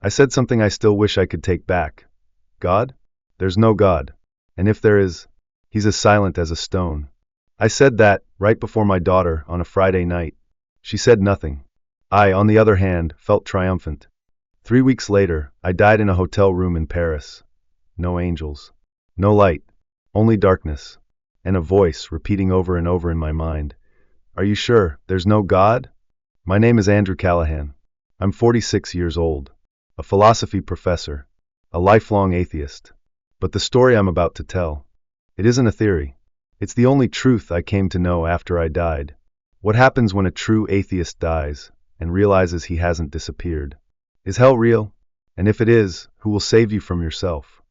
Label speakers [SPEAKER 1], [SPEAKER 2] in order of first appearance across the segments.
[SPEAKER 1] I said something I still wish I could take back. God? There's no God. And if there is, he's as silent as a stone. I said that right before my daughter on a Friday night. She said nothing. I, on the other hand, felt triumphant. 3 weeks later, I died in a hotel room in Paris. No angels. No light. Only darkness. And a voice repeating over and over in my mind. Are you sure there's no God? My name is Andrew Callahan. I'm 46 years old. A philosophy professor. A lifelong atheist. But the story I'm about to tell, it isn't a theory. It's the only truth I came to know after I died. What happens when a true atheist dies and realizes he hasn't disappeared? Is hell real? And if it is, who will save you from yourself?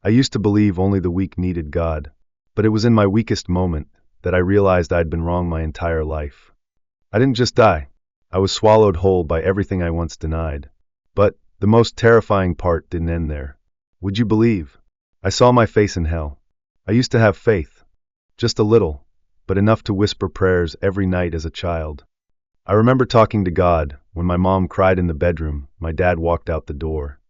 [SPEAKER 1] I used to believe only the weak needed God, but it was in my weakest moment that I realized I'd been wrong my entire life. I didn't just die. I was swallowed whole by everything I once denied. But the most terrifying part didn't end there. Would you believe? I saw my face in hell. I used to have faith. Just a little, but enough to whisper prayers every night as a child. I remember talking to God when my mom cried in the bedroom. My dad walked out the door.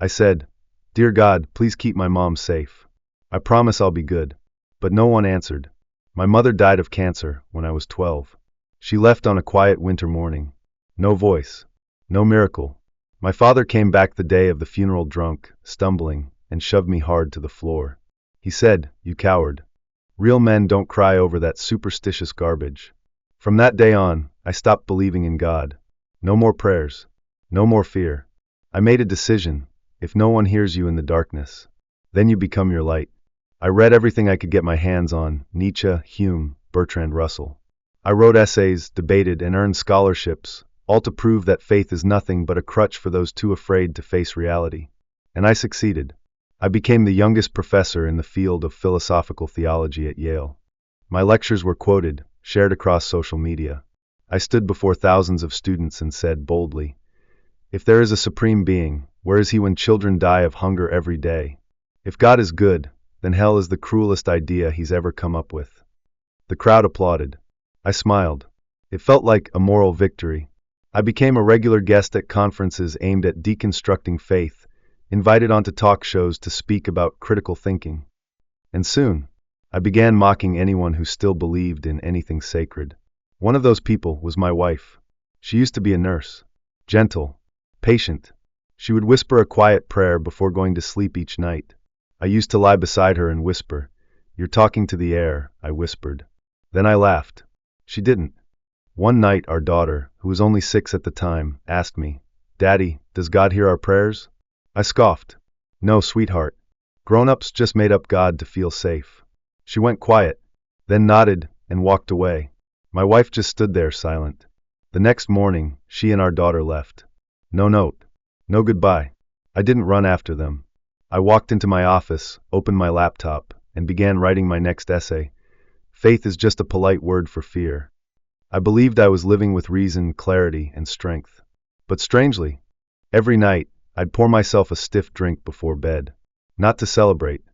[SPEAKER 1] I said, "Dear God, please keep my mom safe. I promise I'll be good." But no one answered. My mother died of cancer when I was 12. She left on a quiet winter morning. No voice. No miracle. My father came back the day of the funeral drunk, stumbling, and shoved me hard to the floor. He said, "You coward. Real men don't cry over that superstitious garbage." From that day on, I stopped believing in God. No more prayers. No more fear. I made a decision. If no one hears you in the darkness, then you become your light. I read everything I could get my hands on, Nietzsche, Hume, Bertrand Russell. I wrote essays, debated, and earned scholarships, all to prove that faith is nothing but a crutch for those too afraid to face reality. And I succeeded. I became the youngest professor in the field of philosophical theology at Yale. My lectures were quoted, shared across social media. I stood before thousands of students and said boldly, "If there is a supreme being, where is he when children die of hunger every day? If God is good, then hell is the cruelest idea he's ever come up with." The crowd applauded. I smiled. It felt like a moral victory. I became a regular guest at conferences aimed at deconstructing faith, invited onto talk shows to speak about critical thinking. And soon, I began mocking anyone who still believed in anything sacred. One of those people was my wife. She used to be a nurse. Gentle. Patient. She would whisper a quiet prayer before going to sleep each night. I used to lie beside her and whisper, "You're talking to the air," I whispered. Then I laughed. She didn't. One night, our daughter, who was only 6 at the time, asked me, "Daddy, does God hear our prayers?" I scoffed. "No, sweetheart. Grown-ups just made up God to feel safe." She went quiet, then nodded and walked away. My wife just stood there silent. The next morning, she and our daughter left. No note. No goodbye. I didn't run after them. I walked into my office, opened my laptop, and began writing my next essay. Faith is just a polite word for fear. I believed I was living with reason, clarity, and strength. But strangely, every night, I'd pour myself a stiff drink before bed. Not to celebrate,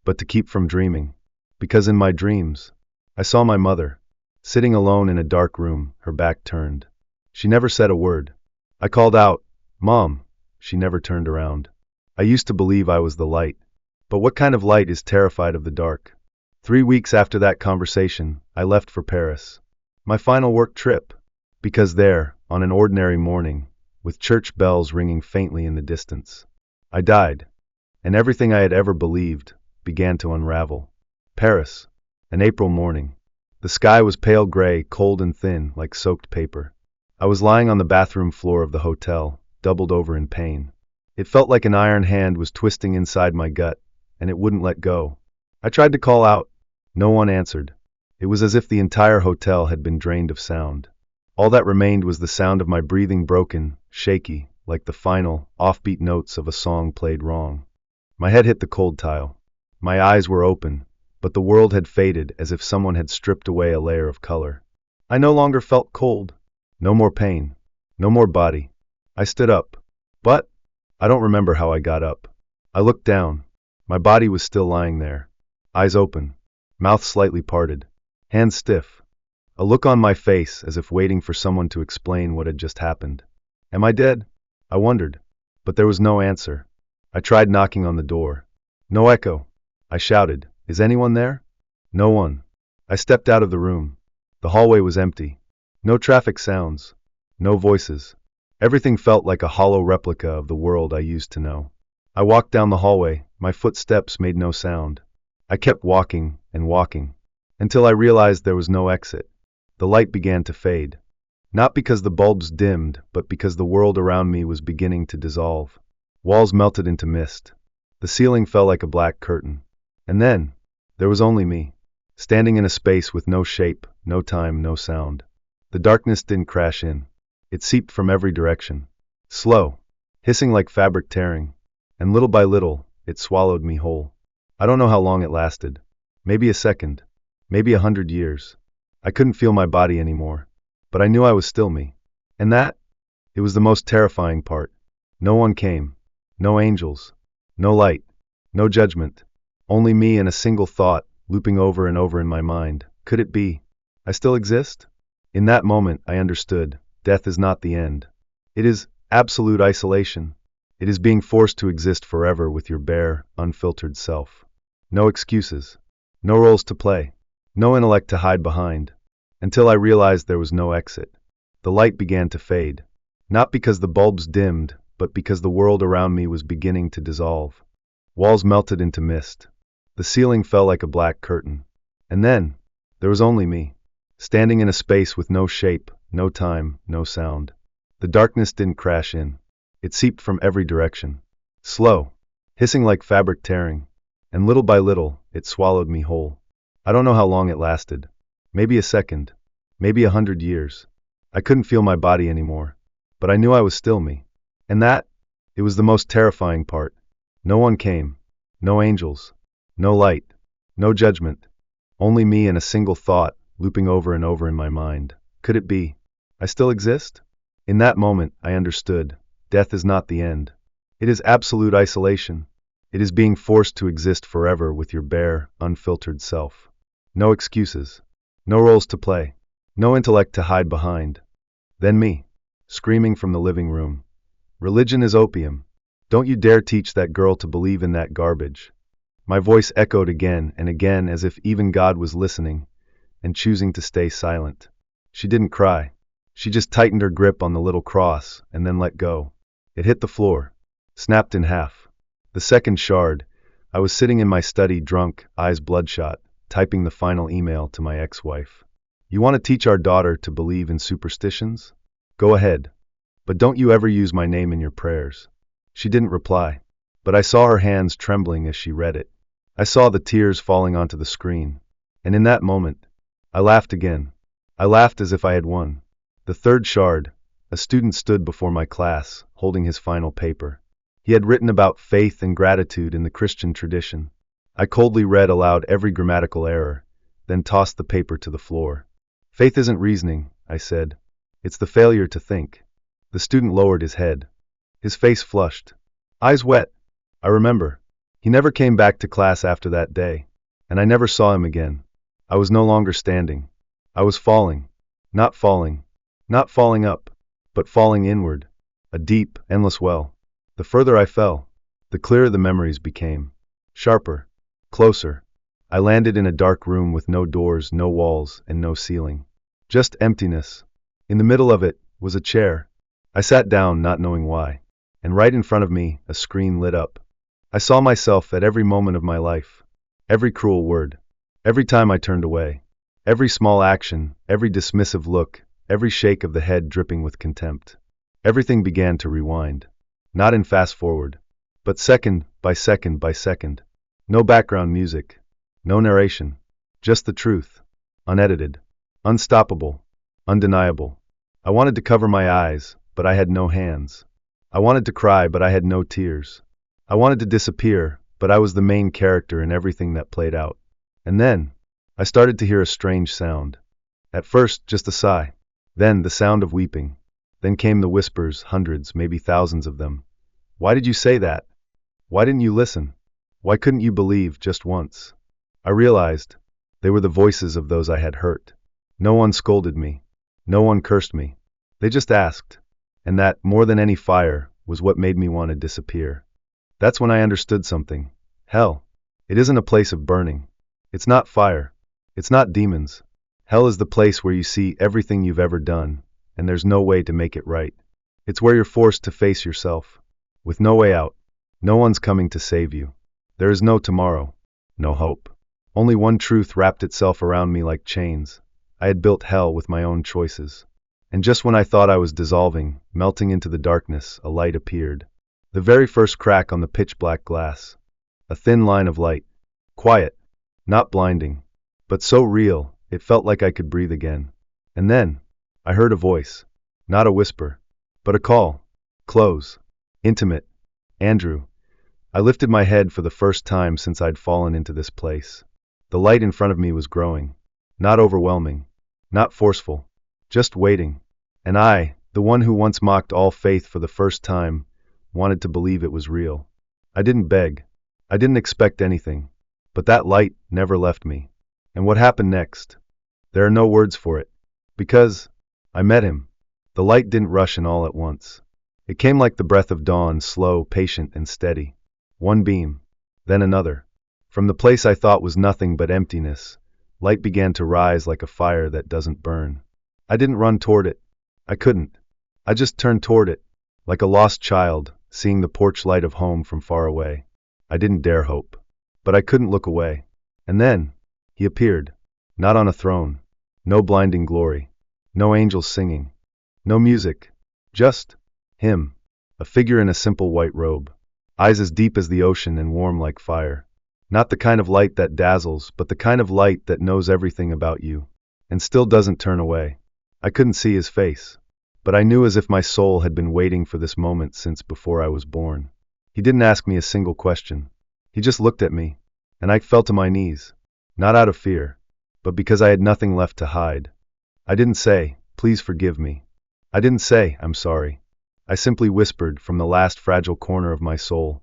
[SPEAKER 1] but to keep from dreaming. Because in my dreams, I saw my mother, sitting alone in a dark room, her back turned. She never said a word. I called out, "Mom." She never turned around. I used to believe I was the light. But what kind of light is terrified of the dark? 3 weeks after that conversation, I left for Paris. My final work trip. Because there, on an ordinary morning, with church bells ringing faintly in the distance, I died. And everything I had ever believed began to unravel. Paris. An April morning. The sky was pale gray, cold and thin, like soaked paper. I was lying on the bathroom floor of the hotel, doubled over in pain. It felt like an iron hand was twisting inside my gut, and it wouldn't let go. I tried to call out. No one answered. It was as if the entire hotel had been drained of sound. All that remained was the sound of my breathing, broken, shaky, like the final, offbeat notes of a song played wrong. My head hit the cold tile. My eyes were open, but the world had faded as if someone had stripped away a layer of color. I no longer felt cold. No more pain. No more body. I stood up. But I don't remember how I got up. I looked down. My body was still lying there. Eyes open. Mouth slightly parted. Hands stiff. A look on my face as if waiting for someone to explain what had just happened. Am I dead? I wondered. but there was no answer. I tried knocking on the door. No echo. I shouted, "Is anyone there?" No one. I stepped out of the room. The hallway was empty. No traffic sounds. No voices. Everything felt like a hollow replica of the world I used to know. I walked down the hallway. My footsteps made no sound. I kept walking and walking, until I realized there was no exit. The light began to fade. Not because the bulbs dimmed, but because the world around me was beginning to dissolve. Walls melted into mist. The ceiling fell like a black curtain. And then, there was only me, standing in a space with no shape, no time, no sound. The darkness didn't crash in. It seeped from every direction. Slow, hissing like fabric tearing. And little by little, it swallowed me whole. I don't know how long it lasted. Maybe a second. Maybe 100 years. I couldn't feel my body anymore. But I knew I was still me. And it was the most terrifying part. No one came. No angels. No light. No judgment. Only me and a single thought, looping over and over in my mind. Could it be? I still exist? In that moment, I understood. Death is not the end. It is absolute isolation. It is being forced to exist forever with your bare, unfiltered self. No excuses. No roles to play. No intellect to hide behind. Until I realized there was no exit. The light began to fade. Not because the bulbs dimmed, but because the world around me was beginning to dissolve. Walls melted into mist. The ceiling fell like a black curtain. And then, there was only me, standing in a space with no shape, no time, no sound. The darkness didn't crash in. It seeped from every direction. Slow, hissing like fabric tearing. And little by little, it swallowed me whole. I don't know how long it lasted. Maybe a second. Maybe 100 years. I couldn't feel my body anymore. But I knew I was still me. And it was the most terrifying part. No one came. No angels. No light. No judgment. Only me and a single thought, looping over and over in my mind. Could it be? I still exist? In that moment, I understood. Death is not the end. It is absolute isolation. It is being forced to exist forever with your bare, unfiltered self. No excuses. No roles to play. No intellect to hide behind. Then me, screaming from the living room. Religion is opium. Don't you dare teach that girl to believe in that garbage. My voice echoed again and again as if even God was listening and choosing to stay silent. She didn't cry. She just tightened her grip on the little cross and then let go. It hit the floor, snapped in half. The second shard, I was sitting in my study drunk, eyes bloodshot, typing the final email to my ex-wife. You want to teach our daughter to believe in superstitions? Go ahead. But don't you ever use my name in your prayers. She didn't reply, but I saw her hands trembling as she read it. I saw the tears falling onto the screen. And in that moment, I laughed again. I laughed as if I had won. The third shard, a student stood before my class, holding his final paper. He had written about faith and gratitude in the Christian tradition. I coldly read aloud every grammatical error, then tossed the paper to the floor. Faith isn't reasoning, I said. It's the failure to think. The student lowered his head. His face flushed. Eyes wet. I remember. He never came back to class after that day. And I never saw him again. I was no longer standing. I was falling. Not falling. Not falling up. But falling inward. A deep, endless well. The further I fell, the clearer the memories became. Sharper. Closer. I landed in a dark room with no doors, no walls, and no ceiling. Just emptiness. In the middle of it was a chair. I sat down, not knowing why. And right in front of me, a screen lit up. I saw myself at every moment of my life. Every cruel word. Every time I turned away. Every small action, every dismissive look, every shake of the head dripping with contempt. Everything began to rewind. Not in fast forward, but second by second by second. No background music. No narration. Just the truth. Unedited. Unstoppable. Undeniable. I wanted to cover my eyes, but I had no hands. I wanted to cry, but I had no tears. I wanted to disappear, but I was the main character in everything that played out. And then, I started to hear a strange sound. At first, just a sigh. Then, the sound of weeping. Then came the whispers, hundreds, maybe thousands of them. Why did you say that? Why didn't you listen? Why couldn't you believe just once? I realized they were the voices of those I had hurt. No one scolded me. No one cursed me. They just asked. And that, more than any fire, was what made me want to disappear. That's when I understood something. Hell, it isn't a place of burning. It's not fire. It's not demons. Hell is the place where you see everything you've ever done, and there's no way to make it right. It's where you're forced to face yourself, with no way out. No one's coming to save you. There is no tomorrow, no hope. Only one truth wrapped itself around me like chains. I had built hell with my own choices. And just when I thought I was dissolving, melting into the darkness, a light appeared. The very first crack on the pitch-black glass. A thin line of light. Quiet. Not blinding. But so real, it felt like I could breathe again. And then, I heard a voice. Not a whisper, but a call. Close. Intimate. Andrew. I lifted my head for the first time since I'd fallen into this place. The light in front of me was growing. Not overwhelming. Not forceful. Just waiting. And I, the one who once mocked all faith for the first time, wanted to believe it was real. I didn't beg. I didn't expect anything. But that light never left me. And what happened next? There are no words for it. Because I met him. The light didn't rush in all at once. It came like the breath of dawn, slow, patient, and steady. One beam. Then another. From the place I thought was nothing but emptiness, light began to rise like a fire that doesn't burn. I didn't run toward it. I couldn't. I just turned toward it, like a lost child, seeing the porch light of home from far away. I didn't dare hope. But I couldn't look away. And then, he appeared. Not on a throne. No blinding glory. No angels singing. No music. Just him. A figure in a simple white robe. Eyes as deep as the ocean and warm like fire. Not the kind of light that dazzles, but the kind of light that knows everything about you, and still doesn't turn away. I couldn't see his face, but I knew as if my soul had been waiting for this moment since before I was born. He didn't ask me a single question. He just looked at me, and I fell to my knees, not out of fear, but because I had nothing left to hide. I didn't say, "Please forgive me." I didn't say, "I'm sorry." I simply whispered from the last fragile corner of my soul,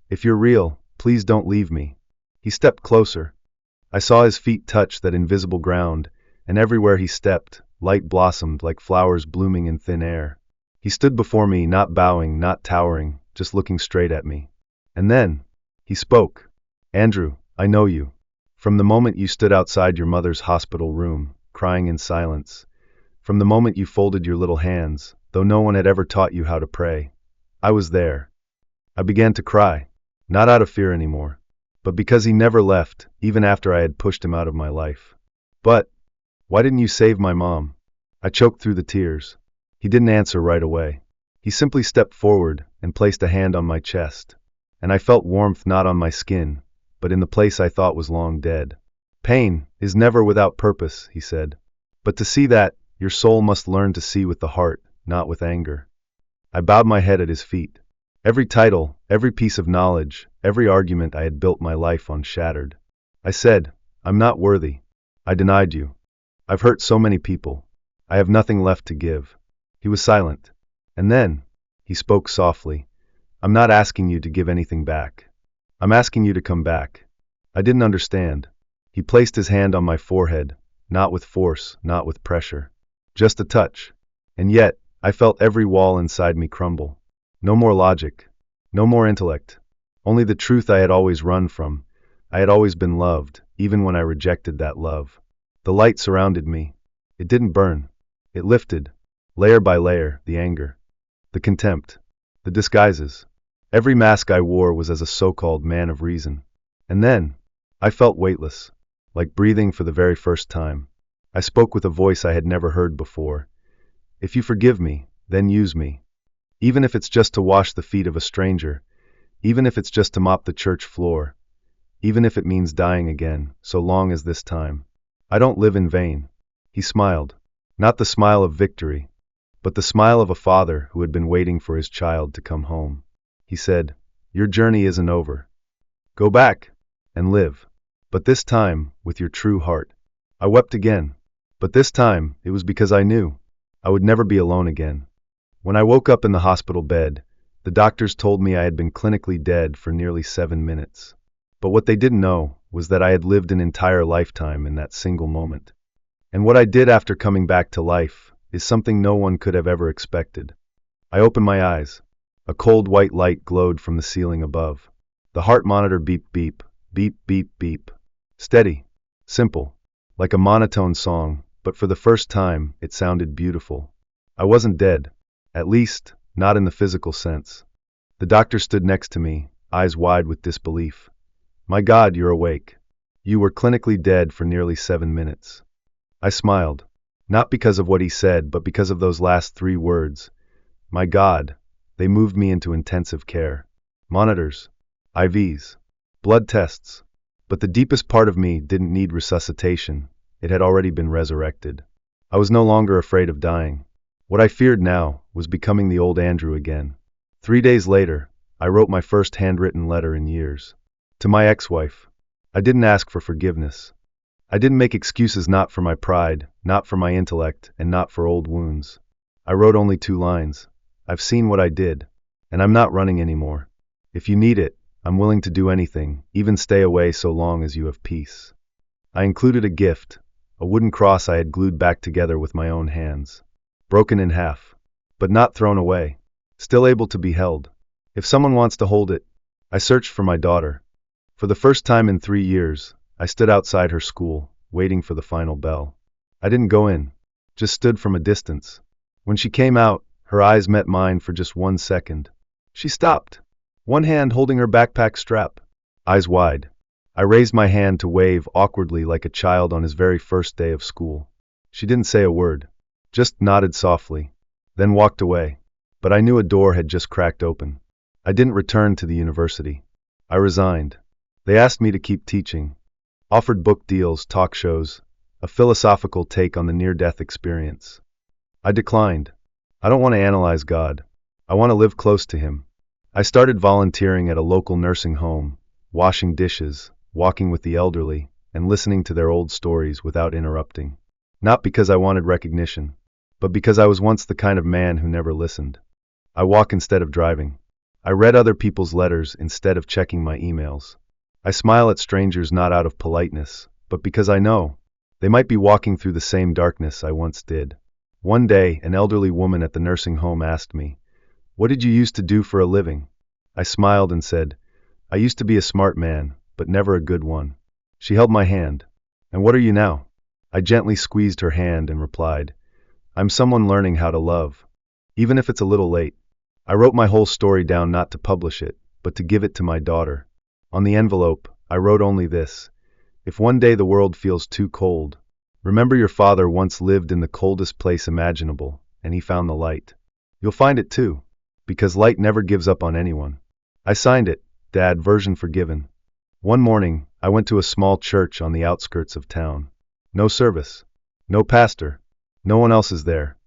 [SPEAKER 1] "If you're real, please don't leave me." He stepped closer. I saw his feet touch that invisible ground, and everywhere he stepped, light blossomed like flowers blooming in thin air. He stood before me, not bowing, not towering, just looking straight at me. And then, he spoke. "Andrew, I know you. From the moment you stood outside your mother's hospital room, crying in silence. From the moment you folded your little hands, though no one had ever taught you how to pray. I was there." I began to cry, not out of fear anymore, but because he never left, even after I had pushed him out of my life. "But why didn't you save my mom?" I choked through the tears. He didn't answer right away. He simply stepped forward and placed a hand on my chest, and I felt warmth not on my skin, but in the place I thought was long dead. "Pain is never without purpose," he said. "But to see that, your soul must learn to see with the heart, not with anger." I bowed my head at his feet. Every title, every piece of knowledge, every argument I had built my life on shattered. I said, "I'm not worthy. I denied you. I've hurt so many people. I have nothing left to give." He was silent. And then, he spoke softly. "I'm not asking you to give anything back. I'm asking you to come back." I didn't understand. He placed his hand on my forehead, not with force, not with pressure. Just a touch. And yet, I felt every wall inside me crumble. No more logic. No more intellect. Only the truth I had always run from. I had always been loved, even when I rejected that love. The light surrounded me. It didn't burn. It lifted, layer by layer, the anger, the contempt, the disguises. Every mask I wore was as a so-called man of reason. And then, I felt weightless, like breathing for the very first time. I spoke with a voice I had never heard before. "If you forgive me, then use me. Even if it's just to wash the feet of a stranger, even if it's just to mop the church floor, even if it means dying again, so long as this time. I don't live in vain." He smiled. Not the smile of victory, but the smile of a father who had been waiting for his child to come home. He said, "Your journey isn't over. Go back and live. But this time, with your true heart." I wept again. But this time, it was because I knew I would never be alone again. When I woke up in the hospital bed, the doctors told me I had been clinically dead for nearly 7 minutes. But what they didn't know was that I had lived an entire lifetime in that single moment. And what I did after coming back to life is something no one could have ever expected. I opened my eyes. A cold white light glowed from the ceiling above. The heart monitor beep beep, beep beep beep. Steady. Simple. Like a monotone song, but for the first time, it sounded beautiful. I wasn't dead. At least, not in the physical sense. The doctor stood next to me, eyes wide with disbelief. My God, you're awake. You were clinically dead for nearly 7 minutes. I smiled. Not because of what he said, but because of those last 3 words. My God. They moved me into intensive care. Monitors. IVs. Blood tests. But the deepest part of me didn't need resuscitation. It had already been resurrected. I was no longer afraid of dying. What I feared now was becoming the old Andrew again. 3 days later, I wrote my first handwritten letter in years. To my ex-wife. I didn't ask for forgiveness. I didn't make excuses, not for my pride, not for my intellect, and not for old wounds. I wrote only 2 lines. I've seen what I did, and I'm not running anymore. If you need it, I'm willing to do anything, even stay away so long as you have peace. I included a gift, a wooden cross I had glued back together with my own hands. Broken in half, but not thrown away. Still able to be held. If someone wants to hold it. I searched for my daughter. For the first time in 3 years, I stood outside her school, waiting for the final bell. I didn't go in, just stood from a distance. When she came out, her eyes met mine for just 1 second. She stopped, one hand holding her backpack strap, eyes wide. I raised my hand to wave awkwardly like a child on his very first day of school. She didn't say a word, just nodded softly, then walked away. But I knew a door had just cracked open. I didn't return to the university. I resigned. They asked me to keep teaching, offered book deals, talk shows, a philosophical take on the near-death experience. I declined. I don't want to analyze God. I want to live close to Him. I started volunteering at a local nursing home, washing dishes, walking with the elderly, and listening to their old stories without interrupting. Not because I wanted recognition, but because I was once the kind of man who never listened. I walk instead of driving. I read other people's letters instead of checking my emails. I smile at strangers not out of politeness, but because I know they might be walking through the same darkness I once did. One day, an elderly woman at the nursing home asked me, "What did you used to do for a living?" I smiled and said, "I used to be a smart man, but never a good one." She held my hand. "And what are you now?" I gently squeezed her hand and replied, "I'm someone learning how to love, even if it's a little late." I wrote my whole story down, not to publish it, but to give it to my daughter. On the envelope, I wrote only this: "If one day the world feels too cold, remember your father once lived in the coldest place imaginable, and he found the light. You'll find it too, because light never gives up on anyone." I signed it, Dad, version forgiven. One morning, I went to a small church on the outskirts of town. No service. No pastor. No one else is there.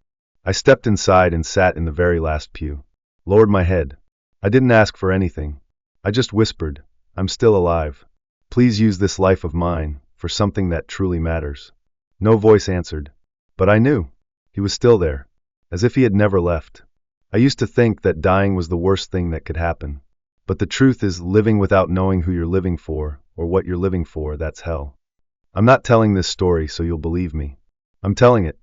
[SPEAKER 1] I stepped inside and sat in the very last pew. Lowered my head. I didn't ask for anything. I just whispered, "I'm still alive. Please use this life of mine for something that truly matters." No voice answered. But I knew. He was still there, as if he had never left. I used to think that dying was the worst thing that could happen. But the truth is, living without knowing who you're living for, or what you're living for, that's hell. I'm not telling this story so you'll believe me. I'm telling it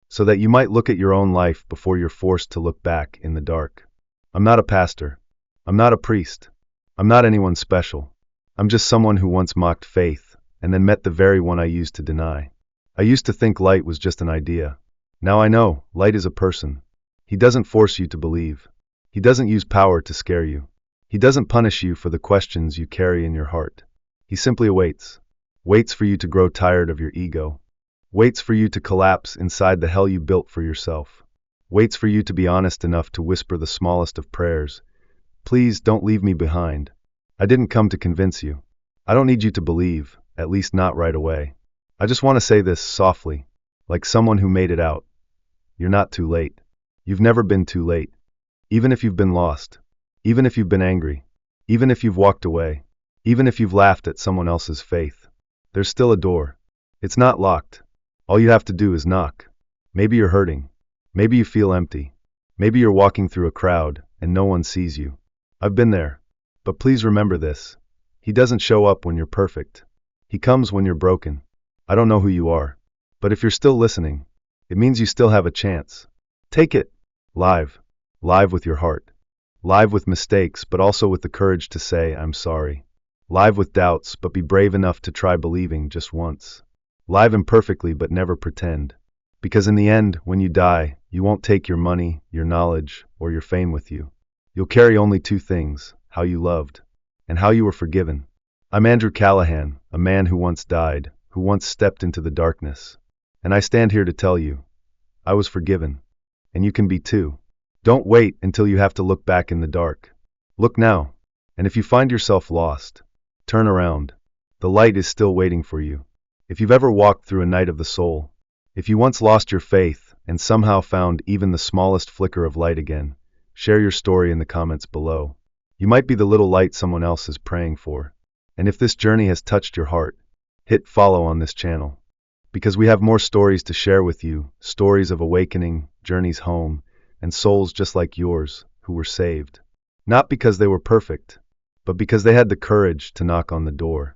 [SPEAKER 1] so that you might look at your own life before you're forced to look back in the dark. I'm not a pastor. I'm not a priest. I'm not anyone special. I'm just someone who once mocked faith, and then met the very one I used to deny. I used to think light was just an idea. Now I know, light is a person. He doesn't force you to believe. He doesn't use power to scare you. He doesn't punish you for the questions you carry in your heart. He simply waits. Waits for you to grow tired of your ego. Waits for you to collapse inside the hell you built for yourself. Waits for you to be honest enough to whisper the smallest of prayers. "Please don't leave me behind." I didn't come to convince you. I don't need you to believe, at least not right away. I just want to say this softly, like someone who made it out. You're not too late. You've never been too late. Even if you've been lost. Even if you've been angry. Even if you've walked away. Even if you've laughed at someone else's faith. There's still a door. It's not locked. All you have to do is knock. Maybe you're hurting. Maybe you feel empty. Maybe you're walking through a crowd and no one sees you. I've been there. But please remember this. He doesn't show up when you're perfect. He comes when you're broken. I don't know who you are. But if you're still listening, it means you still have a chance. Take it. Live. Live with your heart. Live with mistakes, but also with the courage to say, I'm sorry. Live with doubts, but be brave enough to try believing just once. Live imperfectly, but never pretend. Because in the end, when you die, you won't take your money, your knowledge, or your fame with you. You'll carry only two things: how you loved, and how you were forgiven. I'm Andrew Callahan, a man who once died, who once stepped into the darkness. And I stand here to tell you, I was forgiven. And you can be too. Don't wait until you have to look back in the dark. Look now. And if you find yourself lost, turn around. The light is still waiting for you. If you've ever walked through a night of the soul, if you once lost your faith and somehow found even the smallest flicker of light again, share your story in the comments below. You might be the little light someone else is praying for. And if this journey has touched your heart, hit follow on this channel. Because we have more stories to share with you, stories of awakening, journeys home, and souls just like yours who were saved. Not because they were perfect, but because they had the courage to knock on the door.